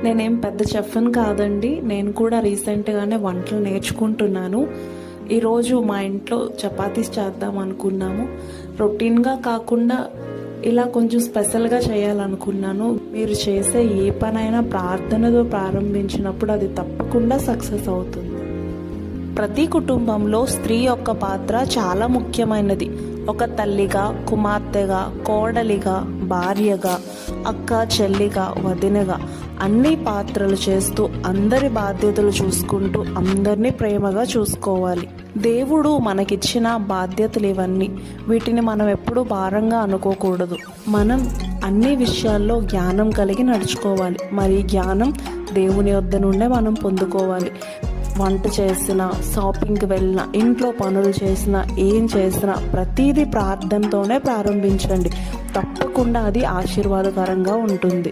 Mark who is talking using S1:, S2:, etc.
S1: నేనేం పెద్ద చెఫ్ని కాదండి. నేను కూడా రీసెంట్గానే వంటలు నేర్చుకుంటున్నాను. ఈరోజు మా ఇంట్లో చపాతీస్ చేద్దాం అనుకున్నాము. రొటీన్గా కాకుండా ఇలా కొంచెం స్పెషల్గా చేయాలనుకున్నాను. మీరు చేసే ఏ పనైనా ప్రార్థనతో ప్రారంభించినప్పుడు అది తప్పకుండా సక్సెస్ అవుతుంది. ప్రతి కుటుంబంలో స్త్రీ యొక్క పాత్ర చాలా ముఖ్యమైనది. ఒక తల్లిగా, కుమార్తెగా, కోడలిగా, భార్యగా, అక్క, చెల్లిగా, వదినగా అన్ని పాత్రలు చేస్తూ అందరి బాధ్యతలు చూసుకుంటూ అందరినీ ప్రేమగా చూసుకోవాలి. దేవుడు మనకిచ్చిన బాధ్యతలు ఇవన్నీ. వీటిని మనం ఎప్పుడూ భారంగా అనుకోకూడదు. మనం అన్ని విషయాల్లో జ్ఞానం కలిగి నడుచుకోవాలి. మరి జ్ఞానం దేవుని వద్ద నుండే మనం పొందుకోవాలి. వంట చేసినా, షాపింగ్కి వెళ్ళినా, ఇంట్లో పనులు చేసినా, ఏం చేసినా ప్రతిదీ ప్రార్థనతోనే ప్రారంభించండి. తప్పకుండా అది ఆశీర్వాదకరంగా ఉంటుంది.